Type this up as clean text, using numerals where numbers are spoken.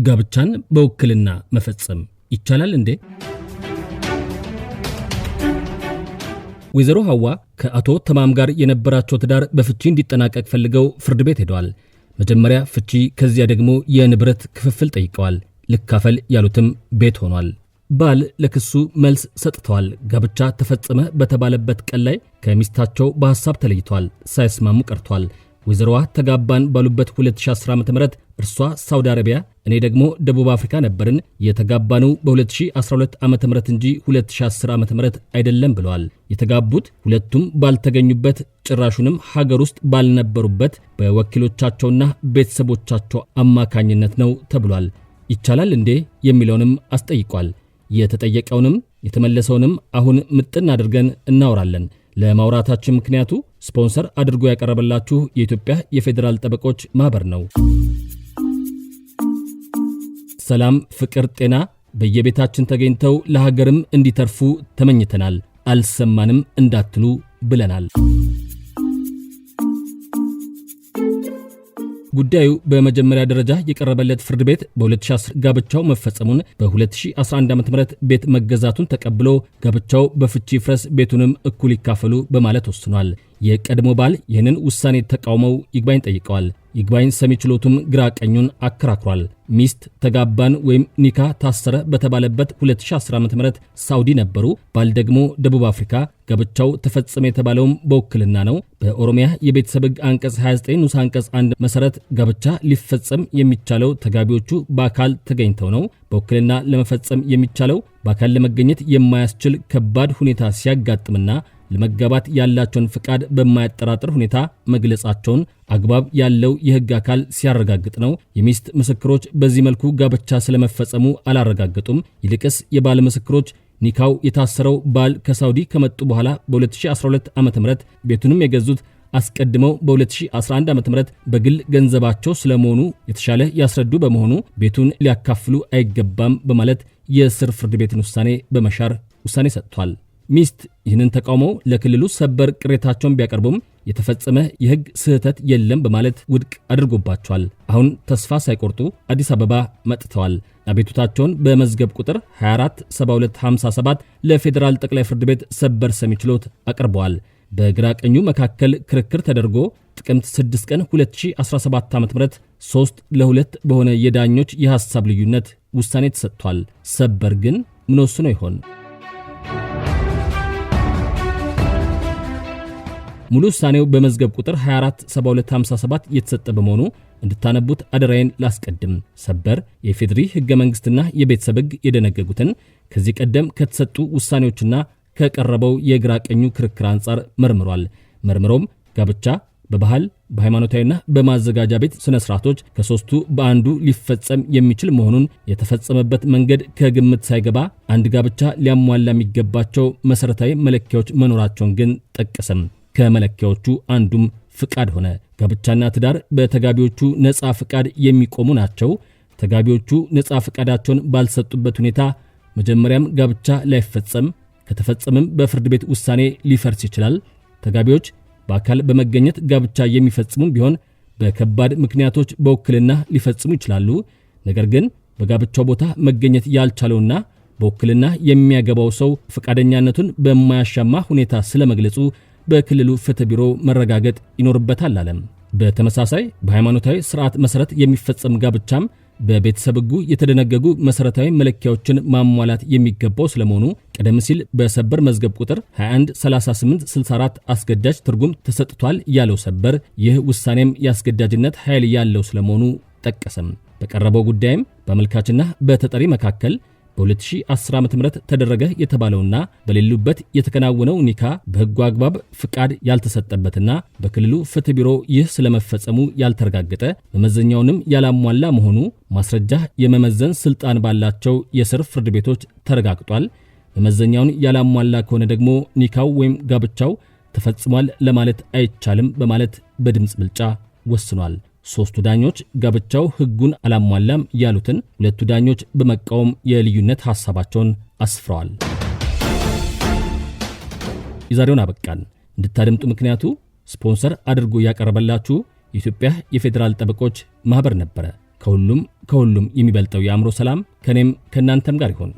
ጋብቻን በውክልና መፈጸም ይቻላል እንዴ? ወይዘሮ ሐዋ ከአቶ ተማም ጋር የነበራቸው ትዳር በፍቺ እንዲጠናቀቅ ፈልገው ፍርድ ቤት ሄደዋል። መጀመሪያ ፍቺ፣ ከዚያ ደግሞ የንብረት ክፍፍል ጠይቀዋል። ልካፈል ያሉትም ቤት ሆኗል። ባል ለክሱ መልስ ሰጥተዋል። ጋብቻ ተፈጸመ በተባለበት ቀን ላይ ከሚስታቸው በሐሳብ ተለይተዋል። ሳይስማሙ ቀርቷል። ወይዘሮዋ ተጋባን ባሉበት 2010 ዓ.ም እርሷ ሳውዲ አረቢያ እኔ ደግሞ ደቡብ አፍሪካ ነበርን። የተጋባነው በ2012 ዓ.ም እንጂ 2010 ዓ.ም አይደለም ብለዋል። የተጋቡት ሁለቱም ባልተገኙበት ጭራሹንም ሀገር ውስጥ ባልነበሩበት በወኪሎቻቸውና ቤተሰቦቻቸው አማካኝነት ነው ተብሏል። ይቻላል እንዴ የሚለውንም አስጠይቋል። የተጠየቀውንም የተመለሰውንም አሁን ምጥን አድርገን እናወራለን። ለማውራታችን ምክንያቱ ስፖንሰር አድርጎ ያቀረበላችሁ የኢትዮጵያ የፌዴራል ጠበቆች ማህበር ነው። ሰላም፣ ፍቅር፣ ጤና በየቤታችን ተገኝተው ለሀገርም እንዲተርፉ ተመኝተናል። አልሰማንም እንዳትሉ ብለናል። ጉዳዩ በመጀመሪያ ደረጃ የቀረበለት ፍርድ ቤት በ2010 ጋብቻው መፈጸሙን በ2011 ዓ.ም ቤት መገዛቱን ተቀብሎ ጋብቻው በፍቺ ፍረስ ቤቱንም እኩል ይካፈሉ በማለት ወስኗል። የቀድሞ ባል ይህንን ውሳኔ ተቃውመው ይግባኝ ጠይቀዋል። ይግባኝ ሰሚ ችሎቱም ግራ ቀኙን አከራክሯል። ሚስት ተጋባን ወይም ኒካ ታሰረ በተባለበት 2010 ዓ.ም ሳውዲ ነበሩ። ባል ደግሞ ደቡብ አፍሪካ። ጋብቻው ተፈጸመ የተባለውም በውክልና ነው። በኦሮሚያ የቤተሰብ ሕግ አንቀጽ 29 ንዑስ አንቀጽ 1 መሰረት ጋብቻ ሊፈጸም የሚቻለው ተጋቢዎቹ በአካል ተገኝተው ነው። በውክልና ለመፈጸም የሚቻለው በአካል ለመገኘት የማያስችል ከባድ ሁኔታ ሲያጋጥምና ለመጋባት ያላቸውን ፍቃድ በማያጠራጥር ሁኔታ መግለጻቸውን አግባብ ያለው የሕግ አካል ሲያረጋግጥ ነው። የሚስት ምስክሮች በዚህ መልኩ ጋብቻ ስለመፈጸሙ አላረጋገጡም። ይልቅስ የባል ምስክሮች ኒካው የታሰረው ባል ከሳውዲ ከመጡ በኋላ በ2012 ዓ.ም ቤቱንም የገዙት አስቀድመው በ2011 ዓ.ም በግል ገንዘባቸው ስለመሆኑ የተሻለ ያስረዱ በመሆኑ ቤቱን ሊያካፍሉ አይገባም በማለት የስር ፍርድ ቤትን ውሳኔ በመሻር ውሳኔ ሰጥቷል። ሚስት ይህንን ተቃውመው ለክልሉ ሰበር ቅሬታቸውን ቢያቀርቡም የተፈጸመ የሕግ ስህተት የለም በማለት ውድቅ አድርጎባቸዋል። አሁን ተስፋ ሳይቆርጡ አዲስ አበባ መጥተዋል። አቤቱታቸውን በመዝገብ ቁጥር 247257 ለፌዴራል ጠቅላይ ፍርድ ቤት ሰበር ሰሚ ችሎት አቅርበዋል። በግራ ቀኙ መካከል ክርክር ተደርጎ ጥቅምት 6 ቀን 2017 ዓ.ም 3-2 በሆነ የዳኞች የሐሳብ ልዩነት ውሳኔ ተሰጥቷል። ሰበር ግን ምን ወስኖ ይሆን? ሙሉ ውሳኔው በመዝገብ ቁጥር 247257 የተሰጠ በመሆኑ እንድታነቡት አደራዬን ላስቀድም። ሰበር የፌዴሪ ሕገ መንግሥትና የቤተሰብ ሕግ የደነገጉትን ከዚህ ቀደም ከተሰጡ ውሳኔዎችና ከቀረበው የግራ ቀኙ ክርክር አንጻር መርምሯል። መርምሮም ጋብቻ በባህል በሃይማኖታዊና በማዘጋጃ ቤት ስነ ስርዓቶች ከሶስቱ በአንዱ ሊፈጸም የሚችል መሆኑን የተፈጸመበት መንገድ ከግምት ሳይገባ አንድ ጋብቻ ሊያሟላ የሚገባቸው መሰረታዊ መለኪያዎች መኖራቸውን ግን ጠቀሰም። ከመለኪያዎቹ አንዱም ፍቃድ ሆነ። ጋብቻና ትዳር በተጋቢዎቹ ነፃ ፍቃድ የሚቆሙ ናቸው። ተጋቢዎቹ ነፃ ፍቃዳቸውን ባልሰጡበት ሁኔታ መጀመሪያም ጋብቻ ላይፈጸም፣ ከተፈጸመም በፍርድ ቤት ውሳኔ ሊፈርስ ይችላል። ተጋቢዎች በአካል በመገኘት ጋብቻ የሚፈጽሙም ቢሆን በከባድ ምክንያቶች በውክልና ሊፈጽሙ ይችላሉ። ነገር ግን በጋብቻው ቦታ መገኘት ያልቻለውና በውክልና የሚያገባው ሰው ፈቃደኛነቱን በማያሻማ ሁኔታ ስለመግለጹ በክልሉ ፍትህ ቢሮ መረጋገጥ ይኖርበታል አለም። በተመሳሳይ በሃይማኖታዊ ስርዓት መሰረት የሚፈጸም ጋብቻም በቤተሰብ ሕጉ የተደነገጉ መሰረታዊ መለኪያዎችን ማሟላት የሚገባው ስለመሆኑ ቀደም ሲል በሰበር መዝገብ ቁጥር 213864 አስገዳጅ ትርጉም ተሰጥቷል ያለው ሰበር ይህ ውሳኔም የአስገዳጅነት ኃይል ያለው ስለመሆኑ ጠቀሰም። በቀረበው ጉዳይም በአመልካችና በተጠሪ መካከል በ2010 ዓ.ም ተደረገ የተባለውና በሌሉበት የተከናወነው ኒካ በሕጉ አግባብ ፍቃድ ያልተሰጠበትና በክልሉ ፍትህ ቢሮ ይህ ስለመፈጸሙ ያልተረጋገጠ መመዘኛውንም ያላሟላ መሆኑ ማስረጃ የመመዘን ስልጣን ባላቸው የስር ፍርድ ቤቶች ተረጋግጧል። መመዘኛውን ያላሟላ ከሆነ ደግሞ ኒካው ወይም ጋብቻው ተፈጽሟል ለማለት አይቻልም በማለት በድምፅ ብልጫ ወስኗል። ሶስቱ ዳኞች ጋብቻው ሕጉን አላሟላም ያሉትን ሁለቱ ዳኞች በመቃወም የልዩነት ሐሳባቸውን አስፍረዋል። የዛሬውን አበቃን። እንድታደምጡ ምክንያቱ ስፖንሰር አድርጎ ያቀረበላችሁ የኢትዮጵያ የፌዴራል ጠበቆች ማህበር ነበረ። ከሁሉም የሚበልጠው የአእምሮ ሰላም ከኔም ከናንተም ጋር ይሁን።